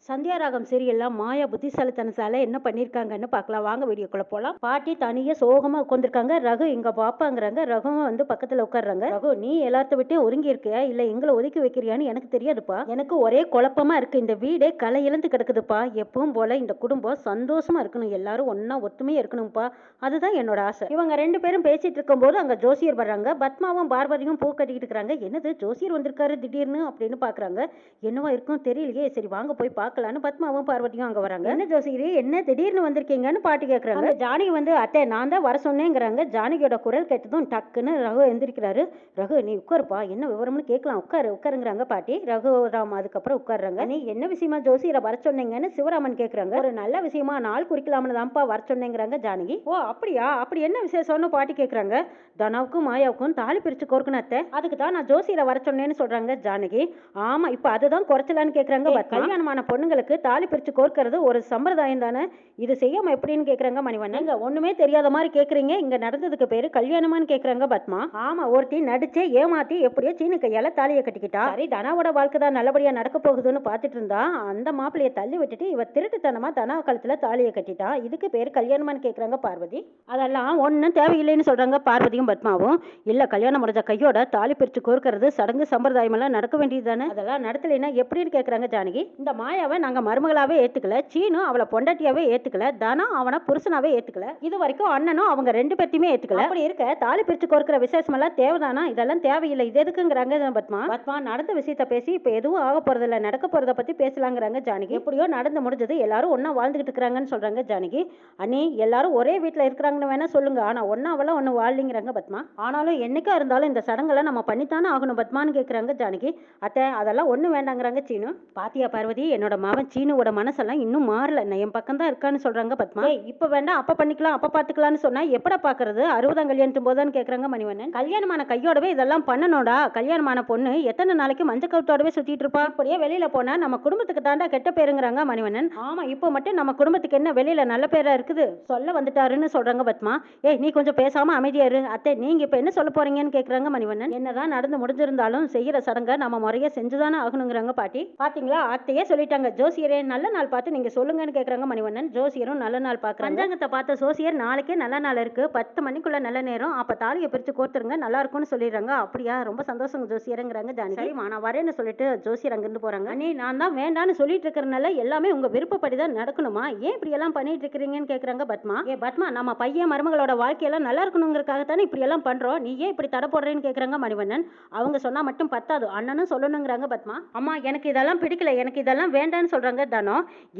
சந்தியாராகம் சீரியல்ல மாயா புத்திசாலித்தனத்தால என்ன பண்ணியிருக்காங்கன்னு பார்க்கலாம். வாங்க வீடியோக்குள்ள போலாம். பாட்டி தனியே சோகமா உட்காந்துருக்காங்க. ரகு இங்க பாப்பாங்கிறாங்க. ரகுவும் வந்து பக்கத்துல உட்காடுறாங்க. ரகு, நீ எல்லாத்த விட்டு ஒதுங்கி இருக்கியா இல்ல எங்களை ஒதுக்கி வைக்கிறியான்னு எனக்கு தெரியாதுப்பா. எனக்கு ஒரே குழப்பமா இருக்கு. இந்த வீடே களை இழந்து கிடக்குதுப்பா. எப்பவும் போல இந்த குடும்பம் சந்தோஷமா இருக்கணும், எல்லாரும் ஒன்னா ஒத்துமையா இருக்கணும்ப்பா. அதுதான் என்னோட ஆசை. இவங்க ரெண்டு பேரும் பேசிட்டு இருக்கும் போது அங்க ஜோசியர் வர்றாங்க. பத்மாவும் பார்வதியும் பூ கட்டிக்கிட்டு இருக்காங்க. என்னது ஜோசியர் வந்திருக்காரு திடீர்னு அப்படின்னு பாக்குறாங்க. என்னவா இருக்கும் தெரியலையே. சரி வாங்க போய் பார்க்கலான்னு பத்மாவும் பார்வதியும் அங்க வராங்க. என்ன ஜோசியரே, என்ன திடீர்னு வந்திருக்கீங்கன்னு பாட்டி கேக்குறாங்க. ஜானகி வந்து அத்தை நான் தான் வர சொன்னேங்கிறாங்க. ஜானகியோட குரல் கேட்டதும் டக்குன்னு ரகு எந்திரிக்கிறாரு. ரகு, நீ உட்காருப்பா, என்ன விவரம்னு கேட்கலாம், உட்காருங்கிறாங்க பாட்டி. ரகுராம் அதுக்கப்புறம் உட்காடுறாங்க. நீ என்ன விஷயமா ஜோசியரை வர சொன்னீங்கன்னு சிவராமன் கேக்குறாங்க. ஒரு நல்ல விஷயமா நாள் குறிக்கலாம்னு தான்ப்பா வர சொன்னேங்கிறாங்க ஜானகி. ஓ அப்படியா, அப்படி என்ன விசேஷம்னு பாட்டி கேக்குறாங்க. தனாவுக்கும் மாயாவுக்கும் தாலி பிரிச்சு கோர்க்கணும் அத்தை, அதுக்கு தான் நான் ஜோசியரை வர சொன்னேன்னு சொல்றாங்க ஜானகி. ஆமா, இப்ப அதுதான் குறைச்சலான்னு கேக்குறாங்க. கல்யாணமான பொண்ணுங்களுக்கு தாலி பிரிச்சு கோர்க்கிறது ஒரு சம்பிரதாயம் தானே, இது செய்யாம எப்படின்னு கேக்குறாங்க மணிவண்ணன். ஒண்ணுமே தெரியாத மாதிரி கேக்குறீங்க, இங்க நடந்ததுக்கு பேரு கல்யாணமான்னு கேக்குறாங்க பத்மா. ஆமா, ஒருத்தி நடிச்சே ஏமாத்தி எப்படியோ சீனு கையால தாலியை கட்டிக்கிட்டா. சரி, தனாவோட வாழ்க்கை தான் நல்லபடியா நடக்க போகுதுன்னு பாத்துட்டு இருந்தா அந்த மாப்பிள்ளைய தள்ளி விட்டுட்டு இவ திருட்டுத்தனமா தனா கழுத்துல தாலியை கட்டிட்டா. இதுக்கு பேரு கல்யாணமான்னு கேக்குறாங்க பார்வதி. அதெல்லாம் ஒன்னும் தேவையில்லைன்னு சொல்றாங்க பார்வதியும் பத்மாவும். இல்ல, கல்யாணம் முடிஞ்ச கையோட தாலி பிரிச்சு கோர்க்கிறது சடங்கு சம்பிரதாயம் எல்லாம் நடக்க வேண்டியது தானே, அதெல்லாம் நடத்தலைன்னா எப்படின்னு கேக்குறாங்க ஜானகி. இந்த மாயாவை நாங்க மருமகளாவே ஏத்துக்கல, சீனு அவளை பொண்டாட்டியாவே ஏத்துக்கல, தனா அவனை புருஷனாவே ஏத்துக்கல, இது வரைக்கும் அண்ணனும் அவங்க ரெண்டு பேர்த்தையுமே ஏத்துக்கல. அப்படி இருக்க தாலி பிரிச்சு கோர்க்கிற விசேஷம் எல்லாம் தேவைதானா? இதெல்லாம் தேவையில்லை, இது எதுக்குங்கிறாங்க பத்மா. பத்மா, நடந்த விஷயத்த பேசி இப்ப எதுவும் ஆக போறது இல்ல, நடக்க போறத பத்தி பேசலாங்கிறாங்க ஜானகி. எப்படியோ நடந்து முடிஞ்சது, எல்லாரும் ஒன்னா வாழ்ந்துகிட்டு இருக்கிறாங்கன்னு சொல்றாங்க ஜானகி. அண்ணி, எல்லாரும் ஒரே வீட்டுல இருக்கிறாங்கன்னு வேணா சொல்லுங்க, ஆனா ஒன்னாவெல்லாம் ஒண்ணு வாழ்லிங்கிறாங்க பத்மா. ஆனாலும் என்னைக்கா இருந்தாலும் இந்த சடங்கெல்லாம் நம்ம பண்ணித்தானே ஆகணும் பத்மான்னு கேக்குறாங்க ஜானகி. அத்தை அதெல்லாம் ஒண்ணு வேண்டாங்கிறாங்க சீனு. பாத்தியா பார்வதி, என்னோட மகன் சீனுவோட மனசெல்லாம் இன்னும் மாறல, நான் என் பக்கம் தான் இருக்கான்னு சொல்றாங்க பத்மா. இப்ப வேண்டாம், அப்ப பண்ணிக்கலாம், அப்ப பாத்துக்கலாம்னு சொன்னா எப்படா பாக்குறது, 60ஆம் கல்யாணத்தும் போதான்னு கேக்குறாங்க மணிவண்ணன். கல்யாணமான கையோடவே இதெல்லாம் பண்ணணும்டா, கல்யாணமான பொண்ணு எத்தனை நாளைக்கு மஞ்சள் கவுத்தோடவே சுத்திட்டு இருப்பா, இப்படியே வெளியில போனா நம்ம குடும்பத்துக்கு தாண்டா கெட்ட பேருங்கிறாங்க மணிவண்ணன். ஆமா, இப்போ மட்டும் நம்ம குடும்பத்துக்கு என்ன வெளியில நல்ல பேரா இருக்குது, சொல்ல வந்துட்டாருன்னு சொல்றாங்க பத்மா. ஏய், நீ கொஞ்சம் பேசாம அமைதியா இரு அத்தை, நீங்க இப்ப என்ன சொல்ல போறீங்கன்னு கேக்குறாங்க மணிவண்ணன். என்னதான் நடந்து முடிஞ்சிருந்தாலும் செய்யற சடங்கை நம்ம முறையா செஞ்சுதானே ஆகணுங்கிறாங்க பாட்டி. பாத்தீங்களா, அத்தையே சொல்லிட்டாங்க. ஜோசியரே நல்ல நாள் பார்த்து நீங்க சொல்லுங்கன்னு கேக்குறாங்க மணிவண்ணன். ஜோசியரும் நல்ல நாள் பாக்குறாங்க. பஞ்சாங்கத்தை பார்த்த ஜோசியர் நாளைக்கே நல்ல நாள் இருக்கு, 10 மணிக்குள்ள நல்ல நேரம், அப்ப தாலியை பிரிச்சு கோர்த்துருங்க, நல்லா இருக்கும்னு சொல்லிடுறாங்க. அப்படியா, ரொம்ப சந்தோஷம் ஜோசியருங்கிறாங்க ஜானகி. சரிம்மா, நான் வரேன்னு சொல்லிட்டு ஜோசியர் அங்கிருந்து போறாங்க. அண்ணி, நான் தான் வேண்டான்னு சொல்லிட்டு இருக்கிறனால எல்லாமே உங்க விருப்பப்படிதான் நடக்கணுமா, ஏன் இப்படி எல்லாம் பண்ணிட்டு இருக்கிறீங்கன்னு கேக்குறாங்க பத்மா. ஏ பத்மா, நம்ம பையன் மருமகளோட வாழ்க்கையெல்லாம் நல்லா இருக்கணுங்கிறதுக்காகத்தானே இப்படி எல்லாம் பண்றோம், நீ ஏன் இப்படி தடை போடுறேன்னு கேக்குறாங்க மணிவண்ணன். அவங்க சொன்னா மட்டும் பத்தாது, அண்ணனும் சொல்லணுங்கிறாங்க பத்மா. அம்மா, எனக்கு இதெல்லாம் பிடிக்கல, எனக்கு இதெல்லாம் வேண்டான்னு சொல்றாங்க தனோ.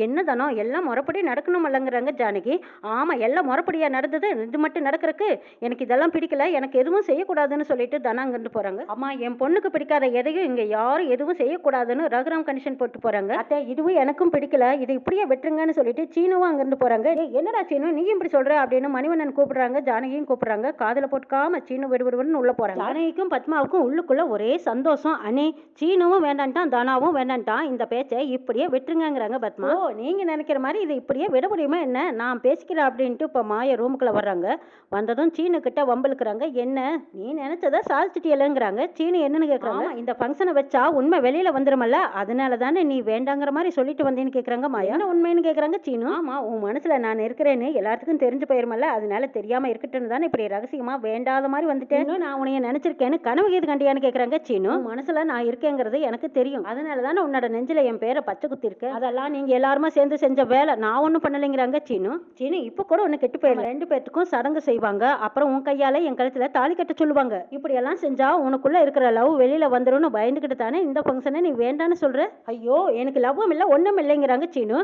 என்ன தனோ, எல்லாம் முறைப்படி நடக்கணும் இல்லைங்கிறாங்க ஜானகி. ஆமா, எல்லாம் முறைப்படியா நடந்தது, இது மட்டும் நடக்கிறதுக்கு எனக்கு இதெல்லாம் பிடிக்கல, எனக்கு எதுவும் செய்யக்கூடாதுன்னு சொல்லிட்டு தனா அங்கிருந்து போறாங்க. அம்மா, என் பொண்ணுக்கு பிடிக்காத எதையும் இங்க யாரும் எதுவும் செய்யக்கூடாதுன்னு ரகுராம் கண்டிஷன் போட்டு போறாங்க. அத்தை, இதுவும் எனக்கும் பிடிக்கல, இது இப்படியே விட்டுருங்கன்னு சொல்லிட்டு சீனுவும் அங்கிருந்து போறாங்க. என்னடா சீனு, நீயும் இப்படி சொல்ற அப்படின்னு மணிவண்ணன் கூப்பிடுறாங்க, ஜானகியும் கூப்பிடுறாங்க. காதுல போட்டுக்காம சீனு விடுவிடுன்னு உள்ள போறாங்க. ஜானகிக்கும் பத்மாவுக்கும் உள்ளுக்குள்ள ஒரே சந்தோஷம். அண்ணே, சீனுவும் வேண்டான்ட்டான், தனாவும் வேண்டான்ட்டான், இந்த பேச்சை இப்படியே விட்டுருங்கிறாங்க பத்மா. ஓ, நீங்க நினைக்கிற மாதிரி இது இப்படியே விட முடியுமா என்ன, நான் பேசிக்கிறேன் அப்படின்ட்டு இப்ப மாய ரூமுக்குள்ள வர்றாங்க. வந்ததும் சீனு கிட்ட வம்பிழுக்கிறாங்க. என்ன, நீ நினைச்சதை சாதிச்சிட்டியலங்கிறாங்க. சீனு என்னன்னு கேக்குறாங்க. இந்த ஃபங்க்ஷனை வச்சா உண்மை வெளியில வந்துருமல்ல, அதனால தானே நீ வேண்டாங்கிற மாதிரி சொல்லிட்டு வந்தேன்னு கேக்குறாங்க மாயா. என்ன உண்மைன்னு கேக்குறாங்க சீனு. ஆமா, உன் மனசுல நான் இருக்கிறேன்னு எல்லாத்துக்கும் தெரிஞ்சு போயிருமல்ல, அதனால தெரியாம இருக்கட்டும்னு தானே இப்படி ரகசியமா வேண்டாத மாதிரி வந்துட்டேன், நான் உன்னைய நினைச்சிருக்கேன்னு கனவு கீது கண்டியான்னு கேக்குறாங்க சீனு. மனசுல நான் இருக்கேங்கிறது எனக்கு தெரியும், அதனால தானே உன்னோட நெஞ்சில என் பேரை பச்சை குத்தி இருக்கு, அதெல்லாம் நீங்க எல்லாருமா சேர்ந்து செஞ்ச வேலை, நான் ஒண்ணும் பண்ணலைங்கிறாங்க சீனு. சீனு, இப்ப கூட ஒண்ணு கெட்டு போயிடல, ரெண்டு பேத்துக்கும் சடங்கு செய்வாங்க, அப்புறம் உன் கையால என் கழுத்துல தாலி கட்ட சொல்லுவாங்க, இப்படி எல்லாம் செஞ்சா உனக்குள்ள இருக்கிற லவ் வெளியில வந்துரும்னு பயந்துகிட்டு தானே இந்த ஃபங்க்ஷனை நீ வேண்டான்னு சொல்ற. ஐயோ, எனக்கு லவ்வும் இல்ல ஒண்ணும் இல்லைங்கிறாங்க சீனு.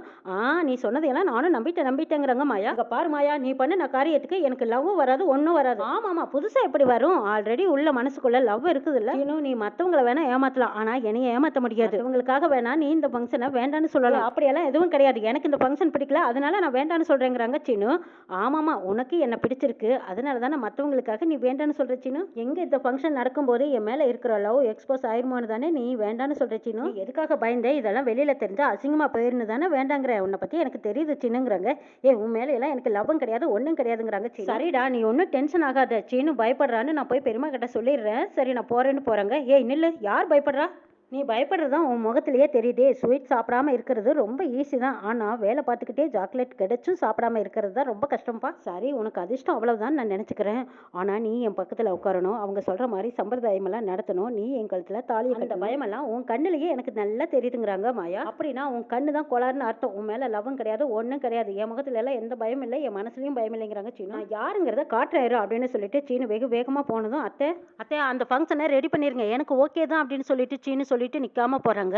நீ சொன்னதையெல்லாம் நானும் நம்பிட்டேங்கிறாங்க மாயா. அங்க பாரு மாயா, நீ பண்ண காரியத்துக்கு எனக்கு லவ் வராது, ஒன்னும் வராது. ஆமாமா, புதுசா எப்படி வரும், ஆல்ரெடி உள்ள மனசுக்குள்ள லவ் இருக்குது இல்ல சீனு. நீ மத்தவங்களை வேணா ஏமாத்தலாம், ஆனா என்னைய ஏமாத்த முடியாது, இவங்களுக்காக வேணா நீ இந்த ஃபங்க்ஷனை வேண்டான்னு சொல்லலாம். அப்படியெல்லாம் எதுவும் கிடையாது, எனக்கு இந்த ஃபங்க்ஷன் பிடிக்கல, அதனால நான் வேண்டான்னு சொல்றேங்கிறாங்க சீனு. ஆமாமா, உனக்கு என்ன பிடிச்சிருக்கு, அதனால தானே மற்றவங்களுக்காக நீ வேண்டான்னு சொல்ற சீனு. எங்க இந்த ஃபங்க்ஷன் நடக்கும்போது என் மேல இருக்கிற லவ் எக்ஸ்போஸ் ஆயிருமோன்னு தானே நீ வேண்டான்னு சொல்ற சீனு. எதுக்காக பயந்தே, இதெல்லாம் வெளியில தெரிஞ்சா அசிங்கமா போயிருன்னு தானே வேண்டாங்கிற, உன்னை பத்தி எனக்கு தெரியுது சீனுங்கிறாங்க. உன் மேல எல்லாம் எனக்கு லவ்வும் கிடையாது ஒன்னும் கிடையாதுங்கிறாங்க. சரிடா, நீ ஒன்னும் டென்ஷன் ஆகாத, சீனு பயப்படுறான்னு நான் போய் பெருமா கிட்ட சொல்லிடுறேன், சரி நான் போறேன்னு போறாங்க. நில்லு, யார் பயப்படுறா, நீ பயப்படுறதும் உன் முகத்திலேயே தெரியுதே. ஸ்வீட் சாப்பிடாம இருக்கிறது ரொம்ப ஈஸி தான். ஆனா வேலை பார்த்துக்கிட்டே சாக்லேட் கிடைச்சும் சாப்பிடாம இருக்கிறது தான் ரொம்ப கஷ்டம்ப்பா. சரி, உனக்கு அதிர்ஷ்டம் அவ்வளவுதான் நான் நினைச்சுக்கிறேன். ஆனா நீ என் பக்கத்துல உட்காரணும். அவங்க சொல்ற மாதிரி சம்பிரதாயமெல்லாம் நடத்தணும். நீ என் கழுத்துல தாலியை கட்டணும். பயமெல்லாம் உன் கண்ணுலயே எனக்கு நல்லா தெரியுதுங்கிறாங்க மாயா. அப்படின்னா உன் கண்ணு தான் கோளாறுன்னு அர்த்தம். உன் மேல லவ்வும் கிடையாது, ஒன்றும் கிடையாது. என் முகத்துல எல்லாம் எந்த பயம் இல்லை, என் மனசுலயும் பயம் இல்லைங்கிறாங்க சீனு. நான் யாருங்கிறத காட்டுறாரு அப்படின்னு சொல்லிட்டு சீனு வெகு வேகமா போனதும், அத்தை அத்தை அந்த ஃபங்க்ஷனை ரெடி பண்ணிருங்க, எனக்கு ஓகே தான் அப்படின்னு சொல்லிட்டு சீனு சொல்லிட்டு நிக்காம போறாங்க.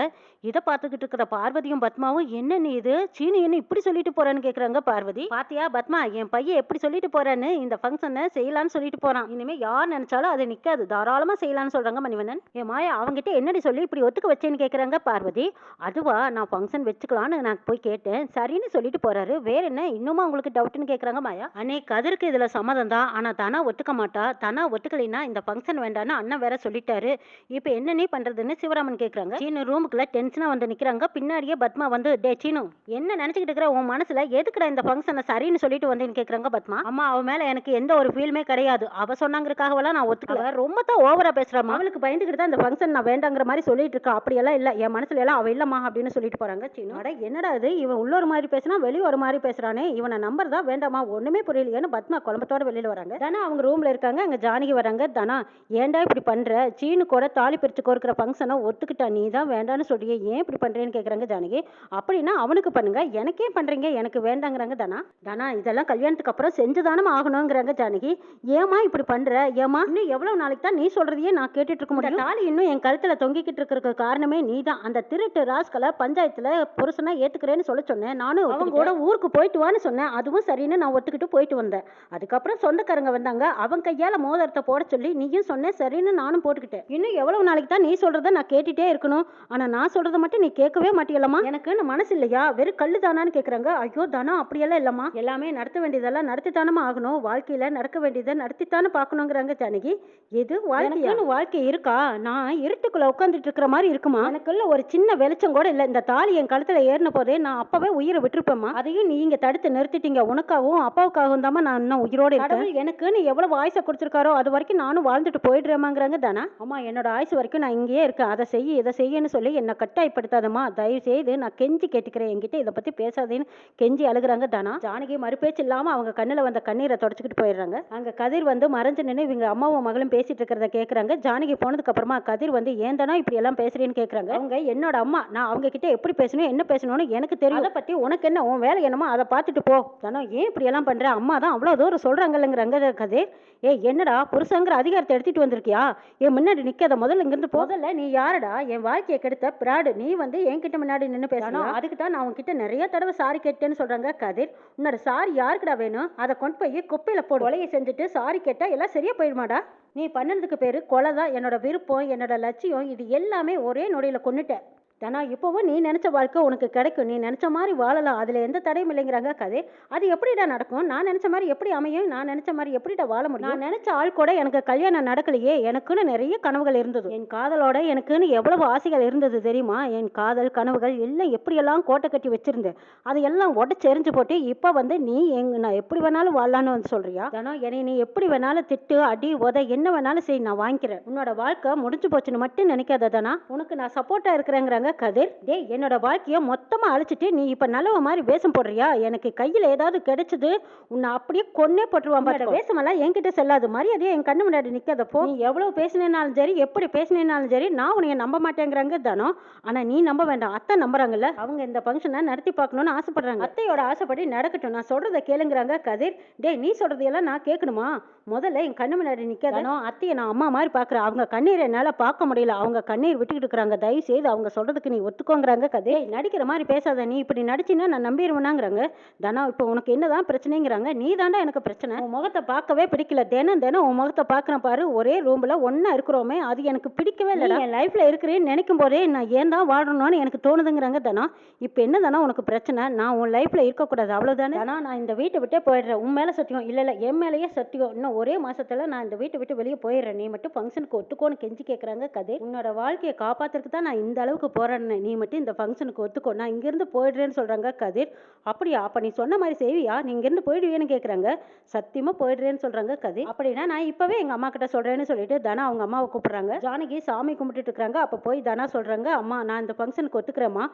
இதை பார்த்துக்கிட்டு இருக்கிற பார்வதியும் பத்மாவும், என்ன நீ இது சீனு என்ன இப்படி சொல்லிட்டு போறான்னு கேக்குறாங்க பார்வதி. பாத்தியா பத்மா, என் பையன் எப்படி சொல்லிட்டு போறான்னு, இந்த ஃபங்க்ஷனை செய்யலான்னு சொல்லிட்டு போறான். இனிமே யார் நினைச்சாலும் அது நிக்காது, தாராளமா செய்யலாம்னு சொல்றாங்க மணிவண்ணன். என் மாயா அவங்கிட்ட என்னடி சொல்லி இப்படி ஒத்துக்க வச்சேன்னு கேக்குறாங்க பார்வதி. அதுவா, நான் ஃபங்க்ஷன் வச்சுக்கலான்னு நான் போய் கேட்டேன், சரின்னு சொல்லிட்டு போறாரு. வேற என்ன இன்னுமா உங்களுக்கு டவுட்னு கேக்குறாங்க மாயா. அண்ணே கதிருக்கு இதுல சம்மதம் தான், ஆனா தானா ஒத்துக்க மாட்டா. தானா ஒத்துக்கலைன்னா இந்த ஃபங்க்ஷன் வேண்டான்னு அண்ணன் வேற சொல்லிட்டாரு. இப்ப என்ன நீ பண்றதுன்னு சிவராமன் கேக்குறாங்க. சீனு ரூமுக்குள்ள டென்ஷனா வந்து நிக்கிறாங்க. பின்னாடியே பத்மா வந்து, டே சீனு என்ன நினைச்சுக்கிட்டு இருக்கிற, உன் மனசுல எதுக்குடா இந்த ஃபங்க்ஷனை சரின்னு சொல்லிட்டு வந்தேன்னு கேக்குறாங்க பத்மா. அம்மா அவ மேல எனக்கு எந்த ஒரு ஃபீலுமே கிடையாது, அவ சொன்னாங்கிறதுக்காகவெல்லாம் நான் ஒத்துக்கல. ரொம்ப தான் ஓவரா பேசுறாமா, அவளுக்கு பயந்துக்கிட்டு தான் இந்த ஃபங்க்ஷன் நான் வேண்டாங்கிற மாதிரி சொல்லிட்டு இருக்கா. அப்படியெல்லாம் இல்ல, என் மனசுல எல்லாம் அவ இல்லம்மா அப்படின்னு சொல்லிட்டு போறாங்க. சீனு அட என்னடா இது, இவன் உள்ள ஒரு மாதிரி பேசினா வெளியே ஒரு மாதிரி பேசுறானே, இவனை நம்பர் தான் வேண்டாமா, ஒண்ணுமே புரியலையேன்னு பத்மா குழம்பத்தோட வெளியில வராங்க. தானா அவங்க ரூம்ல இருக்காங்க. அங்க ஜானகி வராங்க. தானா ஏன்டா இப்படி பண்ற, சீனு கூட தாலி பிரிச்சு கோர்க்கிற ஃபங்க்ஷனை ஒத்துக்கிட்டா, நீ தான் வேண்டான்னு சொல்றியே, ஏன் இப்படி பண்றேன்னு கேக்குறாங்க ஜானகி. அப்படின்னா அவனுக்கு பண்ணுங்க, எனக்கே பண்றீங்க, எனக்கு வேண்டாங்கிறாங்க தானா. தானா இதெல்லாம் கல்யாணத்துக்கு அப்புறம் செஞ்சுதானமா ஆகணுங்கிறாங்க ஜானகி. ஏமா இப்படி பண்ற, ஏமா இன்னும் எவ்வளவு நாளைக்கு தான் நீ சொல்றதையே நான் கேட்டுட்டு இருக்க முடியும், தாலி இன்னும் என் கழுத்துல தொங்கிக்கிட்டு இருக்கிறதுக்கு காரணமே நீ தான். அந்த திருட்டு ராஸ்கலை பஞ்சாயத்துல புருஷனா ஏத்துக்கிறேன்னு சொல்ல சொன்னேன், நானும் அவங்க கூட ஊருக்கு போயிட்டு வான்னு சொன்னேன், அதுவும் சரின்னு நான் ஒத்துக்கிட்டு போயிட்டு வந்தேன். அதுக்கப்புறம் சொந்தக்காரங்க வந்தாங்க, அவன் கையால மோதிரத்தை போட சொல்லி நீயும் சொன்ன, சரின்னு நானும் போட்டுக்கிட்டேன். இன்னும் எவ்வளவு நாளைக்கு தான் நீ சொல்றத நான் கேட்டுட்டே இருக்கணும், ஆனா நான் சொல்றதை மட்டும் நீ கேட்கவே மாட்டியலமா, எனக்கு மனசு இல்லையா, வெறும் கல்லு தானான்னு கேக்குறாங்க. ஐயோ தானா அப்படியெல்லாம் இல்லம்மா, எல்லாமே நடத்த வேண்டியதெல்லாம் நடத்தித்தானமா ஆகணும், வாழ்க்கையில நடக்க வேண்டியதை நடத்தித்தானே பார்க்கணுங்கிறாங்க ஜானகி. எது வாழ்க்கையானு வாழ்க்கை இருக்கா, நான் இருட்டுக்குள்ள உட்காந்துட்டு இருக்கிற மாதிரி இருக்குமா, எனக்குள்ள ஒரு சின்ன வெளிச்சம் கூட இல்ல. இந்த தாலி என் கழுத்துல ஏறின போதே நான் அப்பவே உயிரை விட்டுருப்பேம்மா, அதையும் நீங்க தடுத்து நிறுத்திட்டீங்க. உனக்காகவும் அப்பாவுக்காகவும் தான் நான் இன்னும் உயிரோட இருக்கேன். எனக்குன்னு எவ்வளவு ஆயுசை கொடுத்துருக்காரோ அது வரைக்கும் நானும் வாழ்ந்துட்டு போயிடுறேமாங்கிறாங்க தானா. அம்மா என்னோட ஆயுசு வரைக்கும் நான் இங்கேயே இருக்கேன், அதை செய்ய இதை செய்யன்னு சொல்லி என்னை கட்டாயப்படுத்தாதம்மா, தயவு செய்து நான் கெஞ்சி கேட்டுக்கிறேன், என்கிட்ட இதை பத்தி பேசாதேன்னு கெஞ்சி அழுகுறாங்க தானா. ஜானகி மறுபேச்சு இல்லாம அவங்க கண்ணுல வந்த கண்ணீரை தொடச்சிக்கிட்டு போயிடுறாங்க. அங்க கதிர் வந்து மறைஞ்சு நின்று இவங்க அம்மாவும் மகளும் பேசிட்டு இருக்கிறத கேக்குறாங்க. ஜானகி போனதுக்கு அப்புறமா கதிர் வந்து ஏன் தானா இப்படி எல்லாம் பேசுறேன்னு கேக்குறாங்க. அவங்க என்னோட அம்மா, நான் அவங்க கிட்ட எப்படி பேசணும் என்ன பேசணும்னு எனக்கு தெரியும், அதை பத்தி உனக்கு என்ன, உன் வேலை என்னமோ அதை பார்த்துட்டு போ. தானோ ஏன் இப்படி எல்லாம் பண்ற, அம்மா தான் அவ்வளவு தூரம் சொல்றாங்கல்லங்கிறாங்க கதிர். ஏ என்னடா புருஷங்கிற அதிகாரத்தை எடுத்துட்டு வந்திருக்கியா, என் முன்னாடி நிக்காத, முதல்ல இங்கிருந்து முதல்ல நீ யாருடா, என் வாழ்க்கையை கெடுத்த பிராடு, நீ வந்து என்கிட்ட முன்னாடி நின்று பேசணும், அதுக்கு தான் நான் உன்கிட்ட நிறைய தடவை சாரி கேட்டேன்னு சொல்றாங்க கதிர். உன்னோட சாரி யாருக்குடா வேணும், அதை கொண்டு போய் குப்பையில போடு, கொலையை செஞ்சுட்டு சாரி கேட்டா எல்லாம் சரியா போயிடுமாடா, நீ பண்ணதுக்கு பேரு கொலை தான், என்னோட விருப்பம் என்னோட லட்சியம் இது எல்லாமே ஒரே நொடியில கொன்னுட்ட. தானா இப்போவும் நீ நினைச்ச வாழ்க்கை உனக்கு கிடைக்கும், நீ நினைச்ச மாதிரி வாழலாம், அதுல எந்த தடையும் இல்லைங்கிறாங்க கதை. அது எப்படிடா நடக்கும், நான் நினைச்ச மாதிரி எப்படி அமையும், நான் நினைச்ச மாதிரி எப்படிடா வாழ முடியும், நான் நினைச்ச ஆள் கூட எனக்கு கல்யாணம் நடக்கலையே, எனக்குன்னு நிறைய கனவுகள் இருந்தது, என் காதலோட எனக்குன்னு எவ்வளவு ஆசைகள் இருந்தது தெரியுமா, என் காதல் கனவுகள் எல்லாம் எப்படியெல்லாம் கோட்டை கட்டி வச்சிருந்தேன், அது எல்லாம் உடச்செறிஞ்சு போட்டு இப்போ வந்து நீ நான் எப்படி வேணாலும் வாழலான்னு வந்து சொல்றியா. தானோ என்னை நீ எப்படி வேணாலும் திட்டு அடி உத என்ன வேணாலும் செய், நான் வாங்கிக்கிறேன், உன்னோட வாழ்க்கை முடிஞ்சு போச்சுன்னு மட்டும் நினைக்காத தானா, உனக்கு நான் சப்போர்ட்டா இருக்கிறேங்கிறாங்க கதிர். டே என்னோட வாழ்க்கைய மொத்தமா அழிச்சிட்டு நீ இப்ப நல்லவ மாதிரி வேஷம் போடுறியா, எனக்கு கையில ஏதாவது கிடைச்சது உன்னை அப்படியே கொன்னே போட்டுருவான், வேஷமெல்லாம் என்கிட்ட செல்லாது, மரியாதையா என் கண்ணு முன்னாடி நிக்காத போ, நீ எவ்வளவு பேசினாலும் சரி எப்படி பேசினாலும் சரி நான் உன்னைய நம்ப மாட்டேங்கிறாங்க தானோ. ஆனா நீ நம்ப வேண்டாம், அத்தை நம்புறாங்கல்ல, அவங்க இந்த ஃபங்க்ஷனை நடத்தி பார்க்கணும்னு ஆசைப்படுறாங்க, அத்தையோட ஆசைப்படி நடக்கட்டும், நான் சொல்றதை கேளுங்கிறாங்க கதிர். டே நீ சொல்றதையெல்லாம் நான் கேட்கணுமா, முதல்ல என் கண்ணு முன்னாடி நிக்காதானோ, அத்தையை நான் அம்மா மாதிரி பாக்குறேன், அவங்க கண்ணீரை என்னால பார்க்க முடியல, அவங்க கண்ணீர் விட்டுக்கிட்டு இருக்கிறாங்க, தயவு செய்து அவங்க சொல்றதுக்கு நீ ஒத்துக்கோங்கிறாங்க கதை. நடிக்கிற மாதிரி பேசாத, நீ இப்படி நடிச்சின்னா நான் நம்பிடுவேனாங்கிறாங்க தானா. இப்போ உனக்கு என்னதான் பிரச்சனைங்கிறாங்க. நீ தாண்டா எனக்கு பிரச்சனை, உன் முகத்தை பார்க்கவே பிடிக்கல, தினம் தினம் உன் முகத்தை பார்க்கறேன் பாரு, ஒரே ரூம்ல ஒன்னா இருக்கிறோமே அது எனக்கு பிடிக்கவே இல்லை, என் லைஃப்ல இருக்கிறேன்னு நினைக்கும் போதே நான் ஏன் தான் வாழணும்னு எனக்கு தோணுதுங்கிறாங்க தானா. இப்போ என்ன தானே உனக்கு பிரச்சனை, நான் உன் லைஃப்ல இருக்கக்கூடாது அவ்வளவுதானே தானா, நான் இந்த வீட்டை விட்டே போயிடுறேன், உன் மேல சத்தியம் இல்ல இல்ல என் மேலேயே சத்தியம், இன்னும் ஒரே மாசத்துல நான் இந்த வீட்டை விட்டு வெளியே போயிடுறேன், நீ மட்டும் ஃபங்க்ஷனுக்கு ஒத்துக்கோன்னு கெஞ்சி கேட்கறாங்க கதை. உன்னோட வாழ்க்கையை காப்பாத்துறதுக்கு தான் நான் இந்த அளவுக்கு போறேன், போறேன்னு நீ மட்டும் இந்த ஃபங்க்ஷனுக்கு ஒத்துக்கோ நான் இங்கிருந்து போயிடுறேன்னு சொல்றாங்க கதிர். அப்படியா? அப்ப நீ சொன்ன மாதிரி செய்வியா? நீ இங்கிருந்து போயிடுவியன்னு கேக்குறாங்க. சத்தியமா போயிடுறேன்னு சொல்றாங்க கதிர். அப்படின்னா நான் இப்பவே எங்க அம்மா கிட்ட சொல்றேன்னு சொல்லிட்டு தனா அவங்க அம்மாவை கூப்பிடுறாங்க. ஜானகி சாமி கும்பிட்டுட்டு இருக்காங்க. அப்ப போய் தனா சொல்றாங்க, அம்மா நான் இந்த ஃபங்க்ஷனுக்கு ஒத்துக்கிறேம்மா,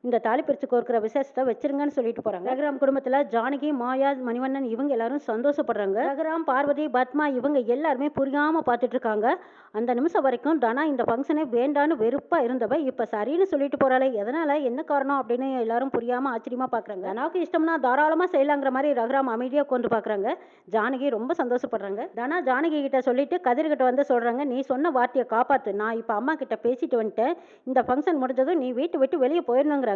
இந்த தாலி பிரிச்சு கோர்க்கிற விசேஷத்தை வச்சிருங்கன்னு சொல்லிட்டு போறாங்க. ரகுராம் குடும்பத்துல ஜானகி, மாயா, மணிவண்ணன் இவங்க எல்லாரும் சந்தோஷப்படுறாங்க. ரகுராம், பார்வதி, பத்மா இவங்க எல்லாருமே புரியாம பார்த்துட்டு இருக்காங்க. அந்த நிமிஷம் வரைக்கும் தனா இந்த ஃபங்க்ஷனே வேண்டான்னு வெறுப்பா இருந்தவ இப்ப சரின்னு சொல்லிட்டு போறாளே, எதனால, என்ன காரணம் அப்படின்னு எல்லாரும் புரியாம ஆச்சரியமா பாக்குறாங்க. தனாவுக்கு இஷ்டம்னா தாராளமா செய்யலாங்கிற மாதிரி ரகுராம் அமைதியா உட்காந்து பாக்குறாங்க. ஜானகி ரொம்ப சந்தோஷப்படுறாங்க. தனா ஜானகி கிட்ட சொல்லிட்டு கதிர்கிட்ட வந்து சொல்றாங்க, நீ சொன்ன வார்த்தையை காப்பாத்து, நான் இப்ப அம்மா கிட்ட பேசிட்டு வந்துட்டேன், இந்த ஃபங்க்ஷன் முடிஞ்சதும் நீ வீட்டு விட்டு வெளியே போயிடணுங்கிறாங்க.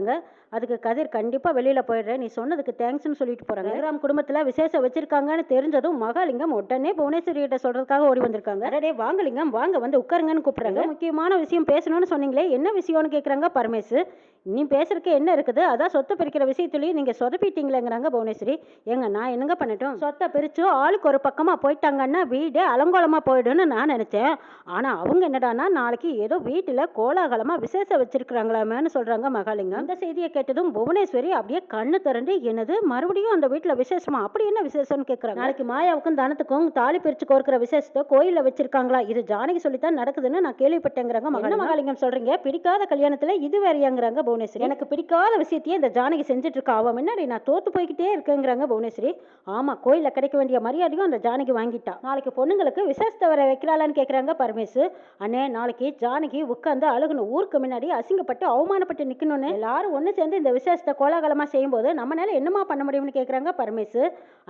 அதுக்கு கதிர், கண்டிப்பா வெளியில போயிடுறேன், நீ சொன்னதுக்கு தேங்க்ஸ்னு சொல்லிட்டு போறாங்க. ரகுராம் குடும்பத்துல விசேஷம் வச்சிருக்காங்கன்னு தெரிஞ்சதும் மகாலிங்கம் உடனே புவனேஸ்வரி கிட்ட சொல்றதுக்காக ஓடி வந்திருக்காங்க. அடடே வாங்கலிங்கம் வாங்க, வந்து உட்காருங்கன்னு கூப்பிடுறாங்க. முக்கியமான விஷயம் பேசணும்னு சொன்னீங்களே, என்ன விஷயம்னு கேக்குறாங்க பரமேசு. நீ பேசுறதுக்கு என்ன இருக்குது, அதான் சொத்தை பிரிக்கிற விஷயத்துலயும் நீங்க சொதப்பிட்டீங்களேங்கிறாங்க புவனேஸ்வரி. ஏங்க நான் என்னங்க பண்ணட்டும், சொத்தை பிரிச்சு ஆளுக்கு ஒரு பக்கமா போயிட்டாங்கன்னா வீடே அலங்கோலமா போயிடும்னு நான் நினைச்சேன். ஆனா அவங்க என்னடான்னா நாளைக்கு ஏதோ வீட்டுல கோலாகலமா விசேஷம் வச்சிருக்கிறாங்களாமேன்னு சொல்றாங்க மகாலிங்கம். இந்த செய்தியை கேட்டதும் புவனேஸ்வரி அப்படியே கண்ணு திறந்து, என்னது மறுபடியும் அந்த வீட்டுல விசேஷமா, அப்படி என்ன விசேஷம்னு கேக்குறாங்க. நாளைக்கு மாயாவுக்கும் தனத்துக்கும் தாலி பிரிச்சு கோர்க்கிற விசேஷத்தை கோயில்ல வச்சிருக்காங்களா, இது ஜானகி சொல்லித்தான் நடக்குதுன்னு நான் கேள்விப்பட்டேங்கிறாங்க. மகாலிங்கம் சொல்றீங்க, பிடிக்காத கல்யாணத்துல இது வேறையாங்கிறாங்க புவனேஸ்வரி. எனக்கு பிடிக்காத விஷயத்தையே இந்த ஜானகி செஞ்சுட்டு இருக்கா, அவ முன்னாடி நான் தோத்து போய்கிட்டே இருக்கேங்கிறாங்க புவனேஸ்வரி. ஆமா, கோயில்ல கிடைக்க வேண்டிய மரியாதையும் அந்த ஜானகி வாங்கிட்டா. நாளைக்கு பொண்ணுங்களுக்கு விசேஷத்தை வர வைக்கிறாளான்னு கேக்குறாங்க பரமேசு. அண்ணே நாளைக்கு ஜானகி உட்காந்து அழுகணும், ஊருக்கு முன்னாடி அசிங்கப்பட்டு அவமானப்பட்டு நிக்கணும்னு எல்லாரும் ஒண்ணு சேர்ந்து இந்த விசேஷத்தை கோலாகலமா செய்யும் போது நம்மளால என்னமா பண்ண முடியும்னு கேக்குறாங்க பரமேசு.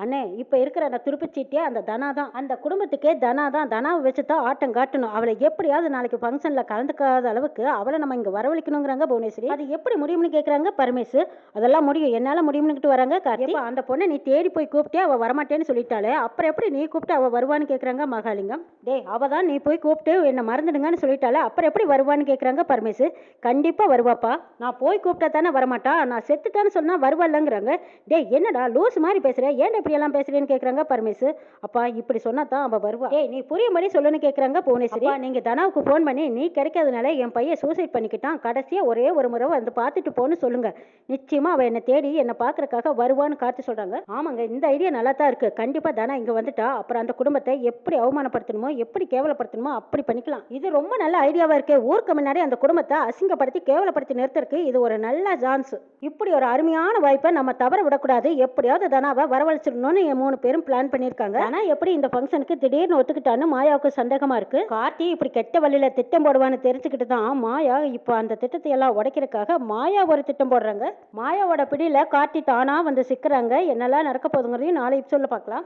அண்ணே இப்ப இருக்கிற அந்த துருப்புச்சீட்டியே அந்த தனா தான், அந்த குடும்பத்துக்கே தனா தான், தனாவை வச்சுதான் ஆட்டம் காட்டணும், அவளை எப்படியாவது நாளைக்கு ஃபங்க்ஷன்ல கலந்துக்காத அளவுக்கு அவளை நம்ம இங்க வரவழைக்கணுங்கிறாங்க புவனேஸ்வரி. அது எப்படி முடியும்னு கேக்குறாங்க பரமேசு. அதெல்லாம் முடியும், என்னால முடியும்னு வராங்க கார்த்தி. அந்த பொண்ணை நீ தேடி போய் கூப்பிட்டே அவ வரமாட்டேன்னு சொல்லிட்டாலே, அப்புறம் எப்படி நீ கூப்பிட்டு அவ வருவான்னு கேக்குறாங்க மகாலிங்கம். டே அவ தான் நீ போய் கூப்பிட்டு என்ன மறந்துடுங்கன்னு சொல்லிட்டாலே, அப்புறம் எப்படி வருவான்னு கேக்குறாங்க பரமேசு. கண்டிப்பா வருவாப்பா, நான் போய் கூப்பிட்டா தானே வரமாட்டா, நான் செத்துட்டான்னு சொன்னா வருவாள்ங்கிறாங்க. டே என்னடா லூஸ் மாதிரி பேசுற, ஏன் இப்படி எல்லாம் பேசுறேன்னு கேக்குறாங்க பரமேசு. அப்பா இப்படி சொன்னா தான் அவ வருவா, டேய் நீ புரியும்படி சொல்லுன்னு கேக்குறாங்க புவனேஸ்வரி. நீங்க தனாவுக்கு போன் பண்ணி நீ கிடைக்காதனால என் பையன் சூசைட் பண்ணிக்கிட்டான், கடைசியா ஒரே ஒரு முறை வந்து பார்த்துட்டு போன்னு சொல்லுங்க, நிச்சயமா அவ என்ன தேடி என்ன பாக்குறதுக்காக வருவான்னு காத்து சொல்றாங்க. ஆமாங்க, இந்த ஐடியா நல்லா தான் இருக்கு, கண்டிப்பா தானே இங்க வந்துட்டா அப்புறம் அந்த குடும்பத்தை எப்படி அவமானப்படுத்தணுமோ எப்படி கேவலப்படுத்தணுமோ அப்படி பண்ணிக்கலாம். இது ரொம்ப நல்ல ஐடியாவா இருக்கு, ஊருக்கு முன்னாடி அந்த குடும்பத்தை அசிங்கப்படுத்தி கேவலப்படுத்தி நிறுத்தறதுக்கு இது ஒரு நல்ல சான்ஸ். இப்படி ஒரு அருமையான வாய்ப்பை நம்ம தவற விடக்கூடாது, எப்படியாவது தனாவை வரவழைச்சிடணும்னு 3 பேரும் பிளான் பண்ணிருக்காங்க. ஆனா எப்படி இந்த ஃபங்க்ஷனுக்கு திடீர்னு ஒத்துக்கிட்டான்னு மாயாவுக்கு சந்தேகமா இருக்கு. கார்த்தி இப்படி கெட்ட வழியில திட்டம் போடுவான்னு தெரிஞ்சுக்கிட்டு தான் மாயா இப்ப அந்த திட்டத்தை எல்லாம் உடைக்கிறதுக்காக மாயா ஒரு திட்டம் போடுறாங்க. மாயாவோட பிடியில கார்த்தி தானா வந்து சிக்கிறாங்க. என்னெல்லாம் நடக்க போதுங்கிறதையும் நாளை சொல்ல பார்க்கலாம்.